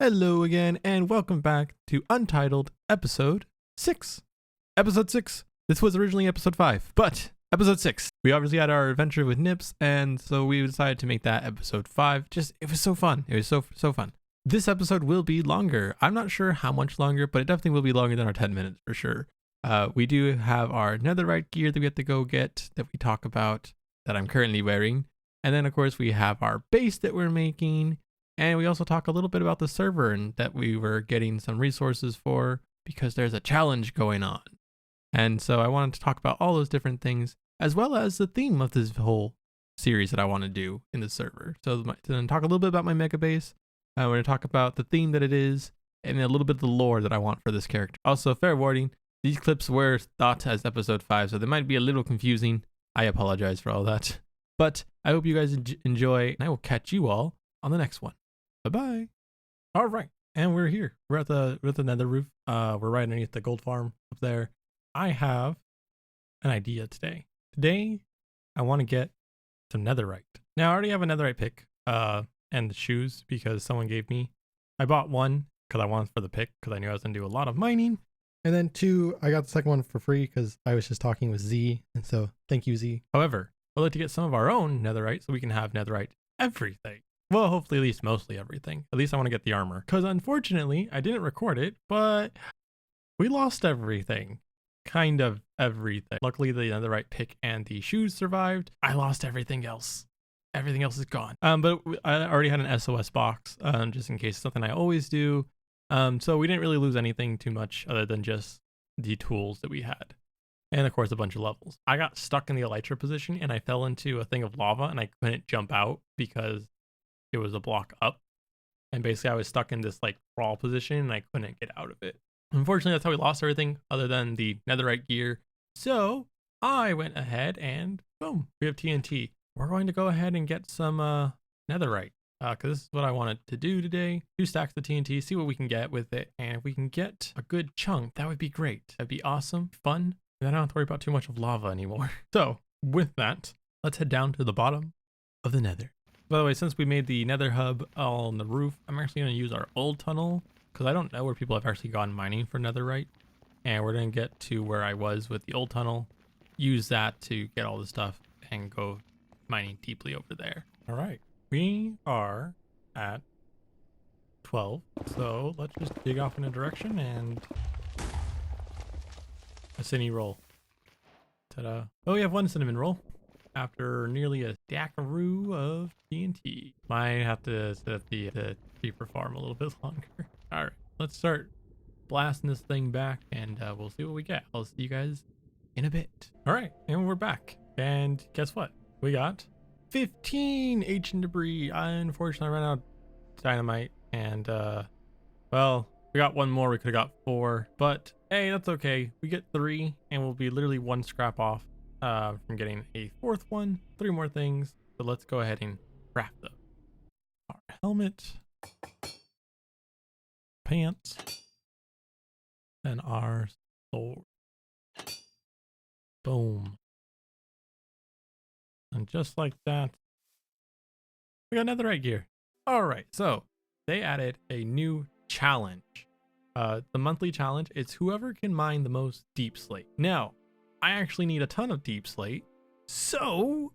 Hello again, and welcome back to Untitled Episode 6. Episode 6. This was originally Episode 5, but Episode 6. We obviously had our adventure with Nips, and so we decided to make that Episode 5. It was so fun. It was so fun. This episode will be longer. I'm not sure how much longer, but it definitely will be longer than our 10 minutes for sure. We do have our Netherite gear that we have to go get, that we talk about, that I'm currently wearing. And then, of course, we have our base that we're making. And we also talk a little bit about the server and that we were getting some resources for because there's a challenge going on. And so I wanted to talk about all those different things, as well as the theme of this whole series that I want to do in the server. So then talk a little bit about my mega base. We're going to talk about the theme that it is and a little bit of the lore that I want for this character. Also, fair warning, these clips were thought as episode 5, so they might be a little confusing. I apologize for all that. But I hope you guys enjoy, and I will catch you all on the next one. Bye-bye. All right, and we're here. We're at the nether roof. We're right underneath the gold farm up there. I have an idea today. Today, I want to get some netherite. Now, I already have a netherite pick and the shoes because someone gave me. I bought one because I wanted for the pick because I knew I was going to do a lot of mining. And then 2, I got the second one for free because I was just talking with Z. And so thank you, Z. However, I'd like to get some of our own netherite so we can have netherite everything. Well, hopefully at least mostly everything. At least I want to get the armor. Because unfortunately, I didn't record it, but we lost everything. Kind of everything. Luckily, the netherite pick and the shoes survived. I lost everything else. Everything else is gone. But I already had an SOS box, just in case, something I always do. So we didn't really lose anything too much other than just the tools that we had. And of course, a bunch of levels. I got stuck in the elytra position and I fell into a thing of lava and I couldn't jump out because it was a block up, and basically I was stuck in this like crawl position and I couldn't get out of it. Unfortunately, that's how we lost everything other than the netherite gear. So I went ahead and boom, we have TNT. We're going to go ahead and get some netherite because this is what I wanted to do today. 2 stacks of TNT, see what we can get with it, and if we can get a good chunk, that would be great. That'd be awesome, fun, and then I don't have to worry about too much of lava anymore. So with that, let's head down to the bottom of the nether. By the way, since we made the nether hub on the roof, I'm actually going to use our old tunnel because I don't know where people have actually gone mining for netherite. And we're going to get to where I was with the old tunnel, use that to get all the stuff and go mining deeply over there. All right, we are at 12. So let's just dig off in a direction and a cinnamon roll. Ta-da. Oh, we have 1 cinnamon roll. After nearly a stackaroo of TNT. Might have to set up the creeper farm a little bit longer. All right, let's start blasting this thing back and we'll see what we get. I'll see you guys in a bit. All right, and we're back. And guess what? We got 15 ancient debris. I unfortunately ran out of dynamite and well, we got 1 more. We could have got 4, but hey, that's okay. We get 3 and we'll be literally 1 scrap off from getting a 4th one. 3 more things, so let's go ahead and craft them. Our helmet, pants, and our sword. Boom. And just like that, we got netherite gear. All right, so they added a new challenge. The monthly challenge is whoever can mine the most deep slate. Now, I actually need a ton of deep slate, so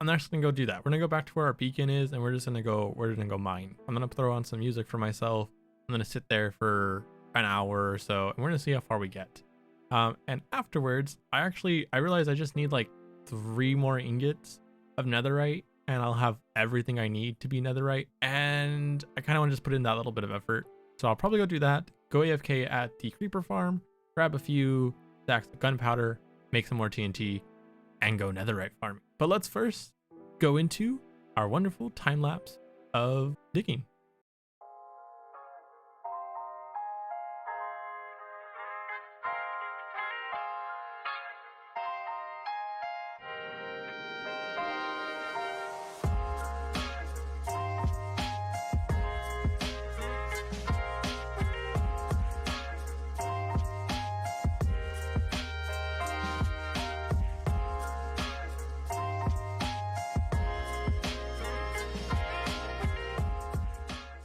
I'm actually gonna go do that. We're gonna go back to where our beacon is, and we're gonna go mine. I'm gonna throw on some music for myself. I'm gonna sit there for an hour or so, and we're gonna see how far we get. And afterwards, I realized I just need like 3 more ingots of netherite, and I'll have everything I need to be netherite. And I kind of want to just put in that little bit of effort, so I'll probably go do that. Go AFK at the creeper farm, grab a few stacks of gunpowder, make some more TNT, and go netherite farming. But let's first go into our wonderful time lapse of digging.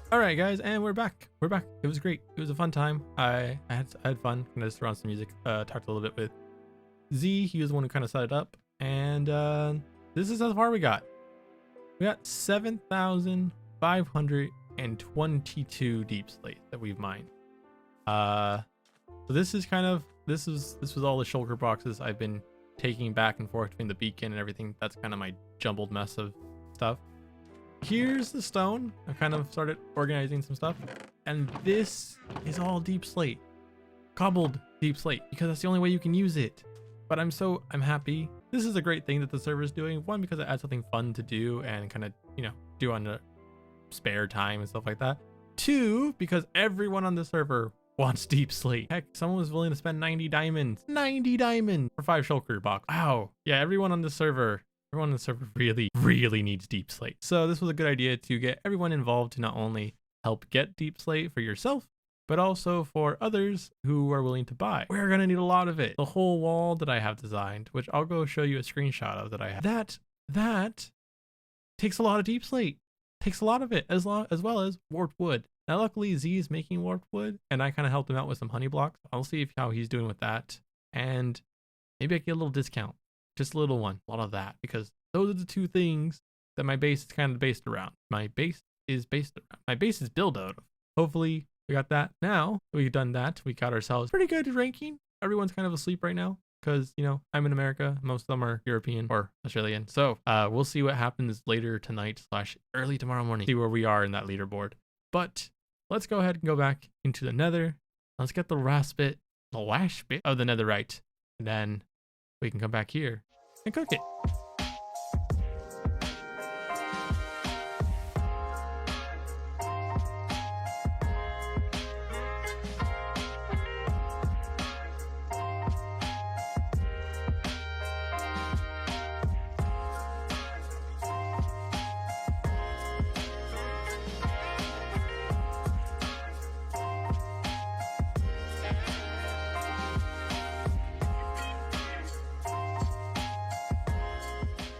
All right, guys, and we're back. We're back. It was great. It was a fun time. I had fun. Kind of just around some music. Talked a little bit with Z. He was the one who kind of set it up, and this is how far we got. We got 7,522 deep slate that we've mined. So this is kind of this was all the shulker boxes I've been taking back and forth between the beacon and everything. That's kind of my jumbled mess of stuff. Here's the stone. I kind of started organizing some stuff, and this is all deep slate, cobbled deep slate, because that's the only way you can use it. But I'm happy. This is a great thing that the server is doing. One, because it adds something fun to do and kind of, you know, do on the spare time and stuff like that. Two, because everyone on the server wants deep slate. Heck, someone was willing to spend 90 diamonds for 5 shulker box. Wow. Yeah, everyone on the server really needs deep slate. So this was a good idea to get everyone involved to not only help get deep slate for yourself, but also for others who are willing to buy. We're gonna need a lot of it. The whole wall that I have designed, which I'll go show you a screenshot of that I have. That takes a lot of deep slate. Takes a lot of it, as well as warped wood. Now luckily Z is making warped wood, and I kind of helped him out with some honey blocks. I'll see how he's doing with that, and maybe I get a little discount. Just a little one, a lot of that, because those are the two things that my base is kind of based around. My base is built out of. Hopefully we got that. Now that we've done that, we got ourselves pretty good ranking. Everyone's kind of asleep right now because, you know, I'm in America. Most of them are European or Australian. So we'll see what happens later tonight / early tomorrow morning. See where we are in that leaderboard. But let's go ahead and go back into the nether. Let's get the last bit of the netherite. And then we can come back here and cook it.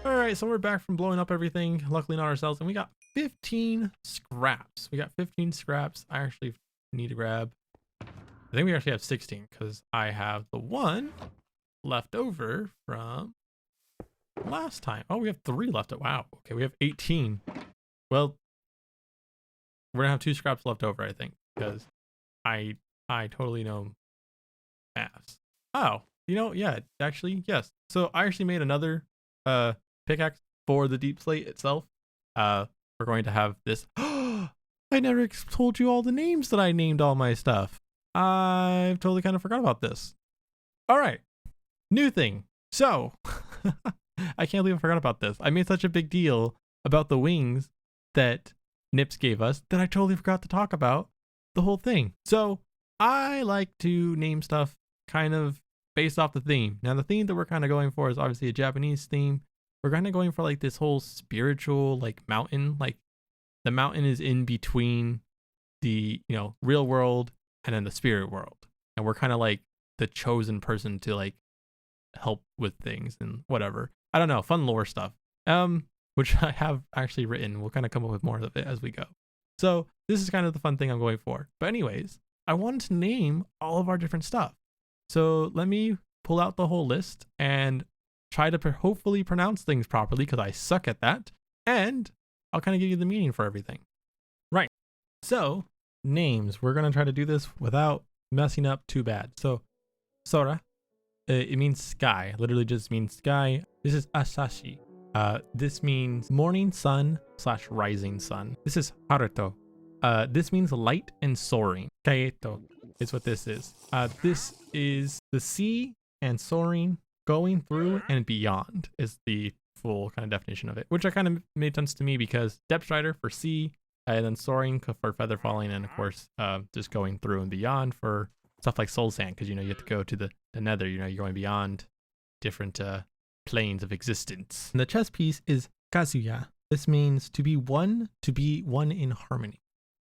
Alright, so we're back from blowing up everything. Luckily not ourselves. And we got 15 scraps. I actually need to grab... I think we actually have 16 because I have the one left over from last time. Oh, we have 3 left. Wow. Okay, we have 18. Well, we're going to have 2 scraps left over, I think, because I totally know maths. Oh, you know, yeah, actually, yes. So I actually made another pickaxe for the deep slate itself. We're going to have this. I never told you all the names that I named all my stuff. I've totally kind of forgot about this. All right, new thing. So I can't believe I forgot about this. I made such a big deal about the wings that Nips gave us that I totally forgot to talk about the whole thing. So I like to name stuff kind of based off the theme. Now the theme that we're kind of going for is obviously a Japanese theme. We're kind of going for like this whole spiritual like mountain, like the mountain is in between the, you know, real world and then the spirit world. And we're kind of like the chosen person to like help with things and whatever. I don't know, fun lore stuff. Which I have actually written. We'll kind of come up with more of it as we go. So this is kind of the fun thing I'm going for. But anyways, I wanted to name all of our different stuff. So let me pull out the whole list and try to hopefully pronounce things properly because I suck at that. And I'll kind of give you the meaning for everything. Right. So names, we're going to try to do this without messing up too bad. So Sora, it means sky, literally just means sky. This is Asashi. This means morning sun / rising sun. This is Haruto. This means light and soaring. Kaeto is what this is. This is the sea and soaring, going through and beyond is the full kind of definition of it, which I kind of made sense to me because depth strider for sea, and then soaring for feather falling, and of course just going through and beyond for stuff like soul sand, because you know you have to go to the nether, you know, you're going beyond different planes of existence. And the chess piece is Kazuya. This means to be one in harmony.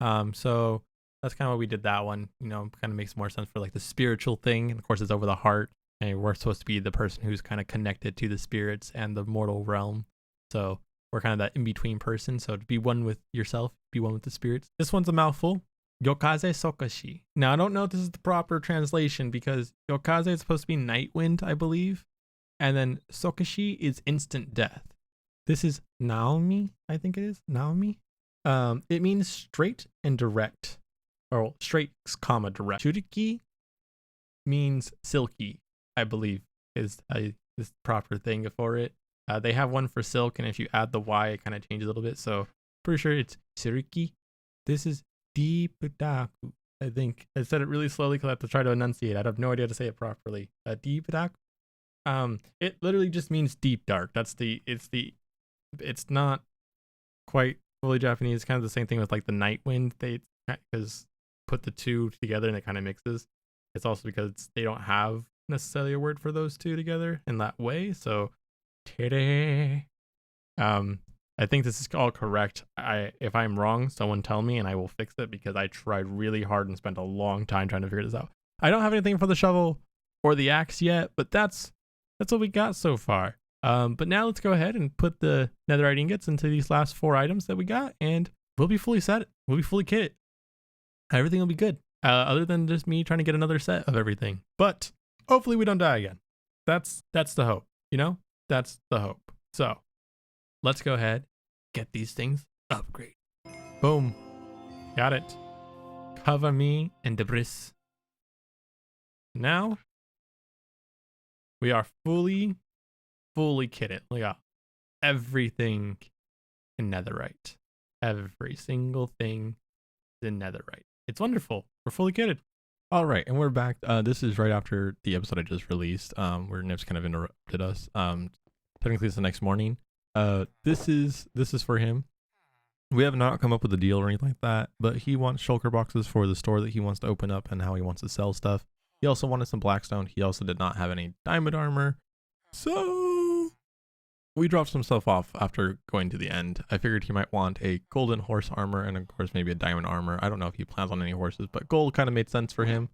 So that's kind of why we did that one. You know, kind of makes more sense for like the spiritual thing. And of course, it's over the heart. And we're supposed to be the person who's kind of connected to the spirits and the mortal realm. So or kind of that in-between person. So to be one with yourself, be one with the spirits. This one's a mouthful. Yokaze Sokashi. Now, I don't know if this is the proper translation because Yokaze is supposed to be night wind, I believe. And then Sokashi is instant death. This is Naomi, I think it is. Naomi. It means straight and direct. Or straight, comma, direct. Shuriki means silky, I believe, is the proper thing for it. They have one for silk, and if you add the Y, it kind of changes a little bit. So pretty sure it's Shuriki. This is Deepdaku. I think I said it really slowly because I have to try to enunciate. I have no idea how to say it properly. Deepdaku. It literally just means deep dark. It's not quite fully Japanese. It's kind of the same thing with like the night wind. Because put the two together and it kind of mixes. It's also because they don't have necessarily a word for those two together in that way. So, tere. I think this is all correct. If I'm wrong, someone tell me and I will fix it because I tried really hard and spent a long time trying to figure this out. I don't have anything for the shovel or the axe yet, but that's what we got so far. But now let's go ahead and put the netherite ingots into these last 4 items that we got, and we'll be fully set. We'll be fully kitted. Everything will be good. Other than just me trying to get another set of everything. But hopefully we don't die again. That's the hope, you know? That's the hope. So let's go ahead, get these things upgrade. Boom. Got it. Cover me in debris. Now we are fully kitted. We got everything in netherite. Every single thing is in netherite. It's wonderful. We're fully kitted. All right, and we're back. This is right after the episode I just released, where Nips kind of interrupted us. Technically, it's the next morning. This is for him. We have not come up with a deal or anything like that, but he wants shulker boxes for the store that he wants to open up and how he wants to sell stuff. He also wanted some blackstone. He also did not have any diamond armor. So we dropped some stuff off after going to the end. I figured he might want a golden horse armor and of course maybe a diamond armor. I don't know if he plans on any horses, but gold kind of made sense for him.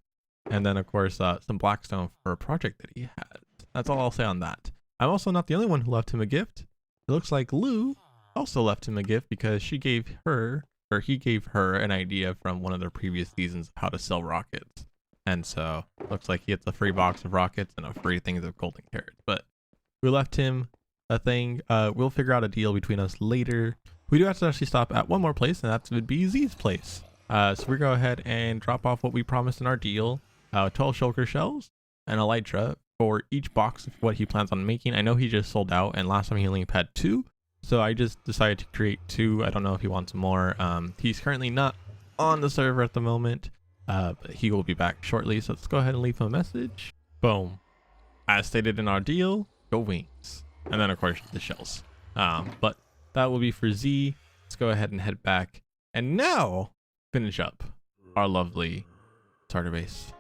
And then of course some blackstone for a project that he had. That's all I'll say on that. I'm also not the only one who left him a gift. It looks like Lou also left him a gift because he gave her an idea from one of their previous seasons of how to sell rockets. And so looks like he gets a free box of rockets and a free thing of golden carrots. But we left him a thing. We'll figure out a deal between us later. We do have to actually stop at one more place, and that would be Z's place. So we go ahead and drop off what we promised in our deal. 12 shulker shells and elytra for each box of what he plans on making. I know he just sold out, and last time he only had 2. So I just decided to create 2. I don't know if he wants more. He's currently not on the server at the moment. But he will be back shortly, so let's go ahead and leave him a message. Boom. As stated in our deal, go wings. And then of course the shells. But that will be for Z. Let's go ahead and head back and now finish up our lovely starter base.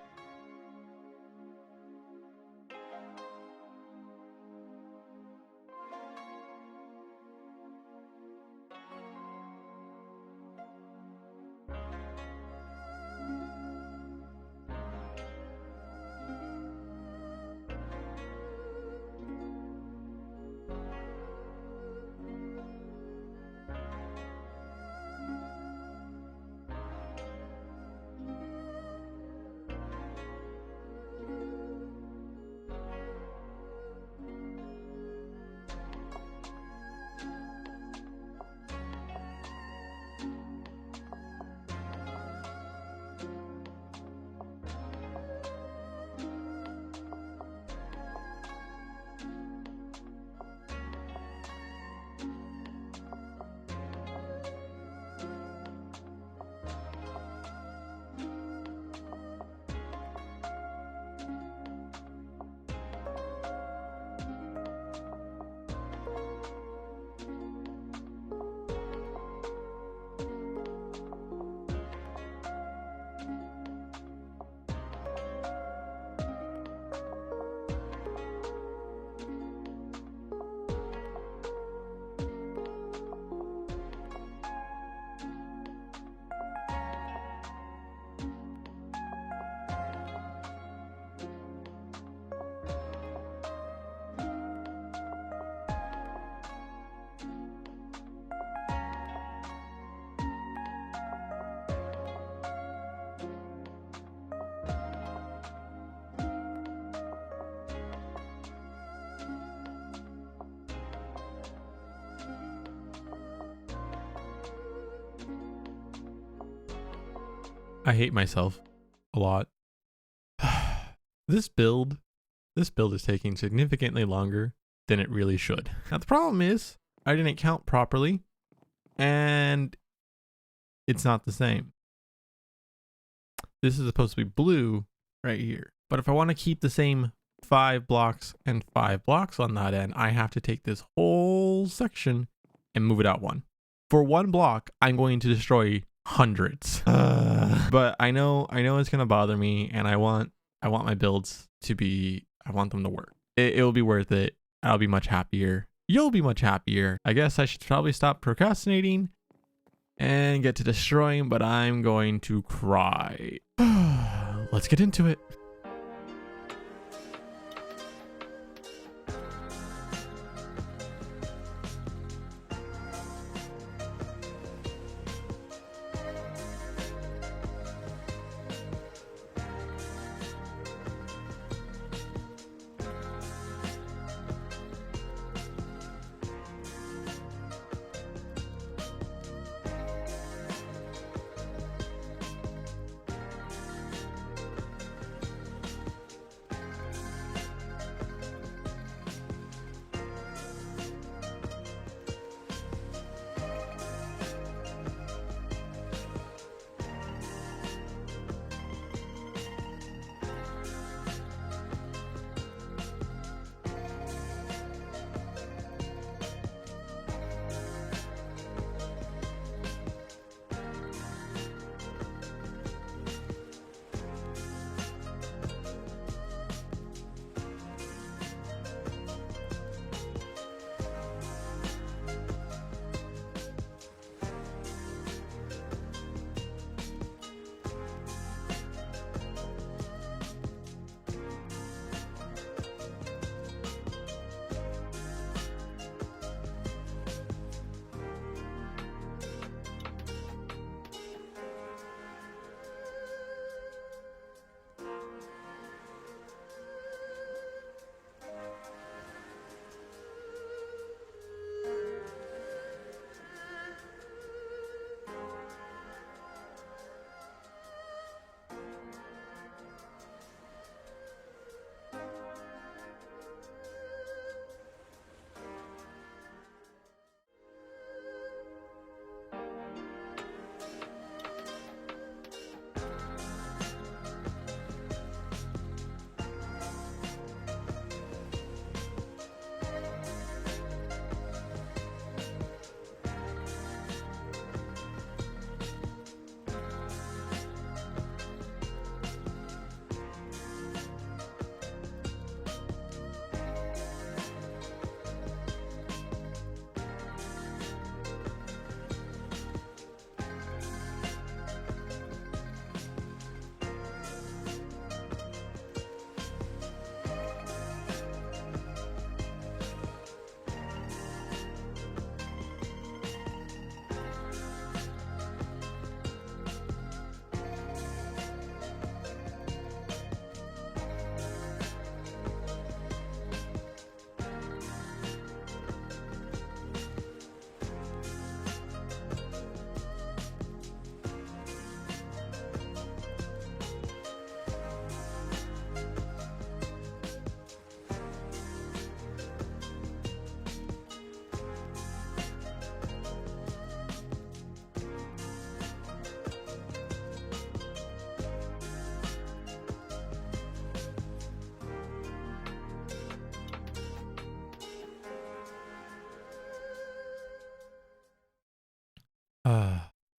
I hate myself a lot. This build is taking significantly longer than it really should. Now the problem is I didn't count properly and it's not the same. This is supposed to be blue right here. But if I want to keep the same 5 blocks and 5 blocks on that end, I have to take this whole section and move it out 1. For 1 block, I'm going to destroy hundreds. But I know it's gonna bother me, and I want my builds to be, I want them to work. It'll be worth it. I'll be much happier. You'll be much happier. I guess I should probably stop procrastinating and get to destroying, but I'm going to cry. Let's get into it.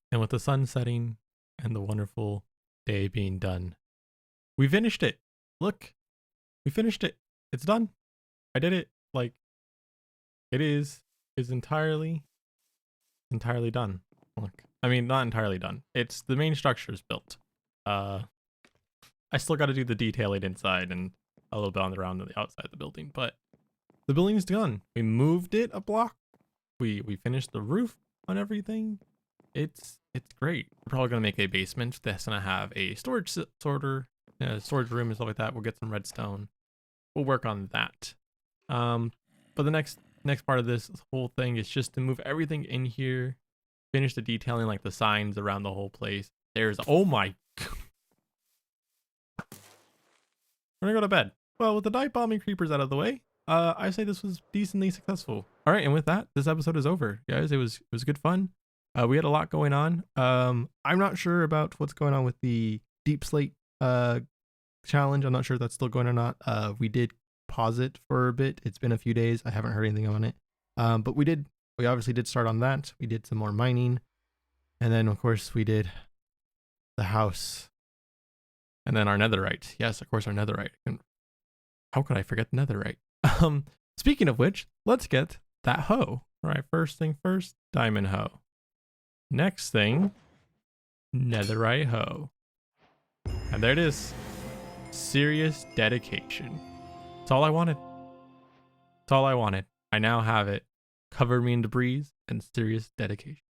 And with the sun setting and the wonderful day being done, we finished it. Look, we finished it. It's done. I did it. Like, it is entirely done. Look, I mean, not entirely done. It's the main structure is built. I still got to do the detailing inside and a little bit on the around the outside of the building, but the building is done. We moved it a block. We finished the roof on everything. It's great. We're probably gonna make a basement that's gonna have a storage sorter, storage room and stuff like that. We'll get some redstone. We'll work on that. But the next part of this whole thing is just to move everything in here, finish the detailing, like the signs around the whole place. There's, oh my we're gonna go to bed. Well, with the night bombing creepers out of the way, I say this was decently successful. All right, and with that, this episode is over, guys. It was good fun. We had a lot going on. I'm not sure about what's going on with the deep slate challenge. I'm not sure if that's still going or not. We did pause it for a bit. It's been a few days. I haven't heard anything on it. But we obviously did start on that. We did some more mining, and then of course we did the house, and then our netherite. Yes, of course, our netherite. How could I forget netherite? Speaking of which, let's get that hoe. All right, first thing first, diamond hoe. Next thing, netherite hoe. And there it is. Serious dedication. That's all I wanted. That's all I wanted. I now have it. Covered me in debris and serious dedication.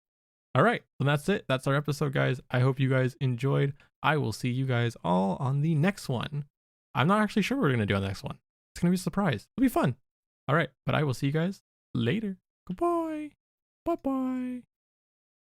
All right, well, that's it. That's our episode, guys. I hope you guys enjoyed. I will see you guys all on the next one. I'm not actually sure what we're going to do on the next one. It's going to be a surprise. It'll be fun. All right, but I will see you guys later. Goodbye. Bye-bye.